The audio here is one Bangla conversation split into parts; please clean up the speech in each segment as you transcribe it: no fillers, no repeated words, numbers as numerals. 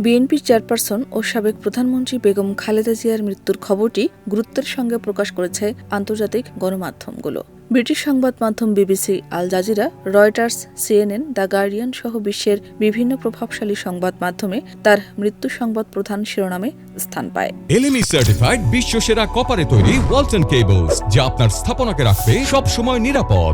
বিএনপির চেয়ারপারসন ও সাবেক প্রধানমন্ত্রী বেগম খালেদা জিয়ার মৃত্যুর খবরটি গুরুত্বের সঙ্গে প্রকাশ করেছে আন্তর্জাতিক গণমাধ্যমগুলো। ব্রিটিশ সংবাদ মাধ্যম BBC, Al Jazeera, Reuters, CNN, the Guardian সহ বিশ্বের বিভিন্ন প্রভাবশালী সংবাদ মাধ্যমে তার মৃত্যু সংবাদ প্রধান শিরোনামে স্থান পায়। এলএমই সার্টিফাইড বিশ্বসেরা কপারে তৈরি ওয়ালটন কেবলস, যা আপনার স্থাপনাকে রাখবে সব সময় নিরাপদ।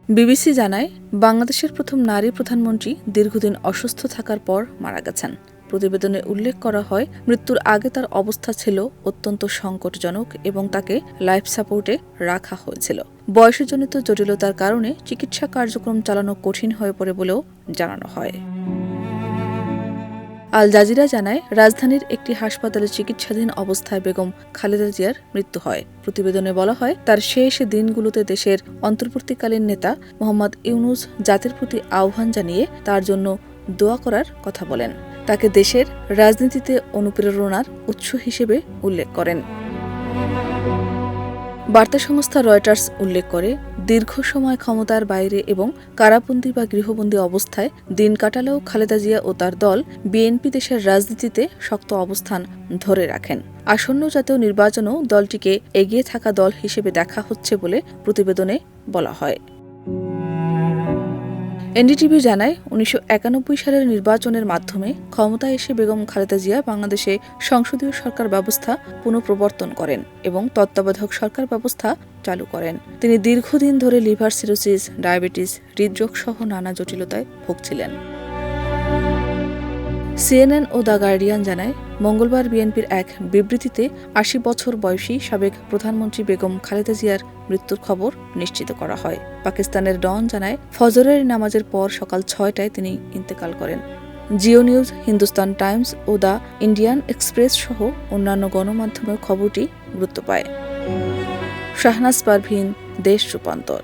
বিবিসি জানায়, বাংলাদেশের প্রথম নারী প্রধানমন্ত্রী দীর্ঘদিন অসুস্থ থাকার পর মারা গেছেন। প্রতিবেদনে উল্লেখ করা হয়, মৃত্যুর আগে তার অবস্থা ছিল অত্যন্ত সংকটজনক এবং তাকে লাইফ সাপোর্টে রাখা হয়েছিল। বয়সজনিত জটিলতার কারণে চিকিৎসা কার্যক্রম চালানো কঠিন হয়ে পড়ে বলেও জানানো হয়। আল জাজিরা জানায়, রাজধানীর একটি হাসপাতালে চিকিৎসাধীন অবস্থায় বেগম খালেদা জিয়ার মৃত্যু হয়। প্রতিবেদনে বলা হয়, তার শেষ দিনগুলোতে দেশের অন্তর্বর্তীকালীন নেতা মোহাম্মদ ইউনূস জাতির প্রতি আহ্বান জানিয়ে তার জন্য দোয়া করার কথা বলেন। তাকে দেশের রাজনীতিতে অনুপ্রেরণার উৎস হিসেবে উল্লেখ করেন। বার্তা সংস্থা রয়টার্স উল্লেখ করে, দীর্ঘ সময় ক্ষমতার বাইরে এবং কারাবন্দী বা গৃহবন্দী অবস্থায় দিন কাটালেও খালেদা জিয়া ও তার দল বিএনপি দেশের রাজনীতিতে শক্ত অবস্থান ধরে রাখেন। আসন্ন জাতীয় নির্বাচনেও দলটিকে এগিয়ে থাকা দল হিসেবে দেখা হচ্ছে বলে প্রতিবেদনে বলা হয়। এনডিটিভি জানায়, ১৯৯১ সালের নির্বাচনের মাধ্যমে ক্ষমতায় এসে বেগম খালেদা জিয়া বাংলাদেশে সংসদীয় সরকার ব্যবস্থা পুনঃপ্রবর্তন করেন এবং তত্ত্বাবধায়ক সরকার ব্যবস্থা চালু করেন। তিনি দীর্ঘদিন ধরে লিভার সিরোসিস, ডায়াবেটিস, হৃদরোগ সহ নানা জটিলতায় ভুগছিলেন। সিএনএন ও দ্য গার্ডিয়ান জানায়, মঙ্গলবার বিএনপির এক বিবৃতিতে ৮০ বছর বয়সী সাবেক প্রধানমন্ত্রী বেগম খালেদা জিয়ার মৃত্যুর খবর নিশ্চিত করা হয়। পাকিস্তানের ডন জানায়, ফজরের নামাজের পর সকাল ৬টায় তিনি ইন্তেকাল করেন। জিও নিউজ, হিন্দুস্তান টাইমস ও দ্য ইন্ডিয়ান এক্সপ্রেস সহ অন্যান্য গণমাধ্যমে খবরটি গুরুত্ব পায়। শাহনাজ পারভীন, দেশ রূপান্তর।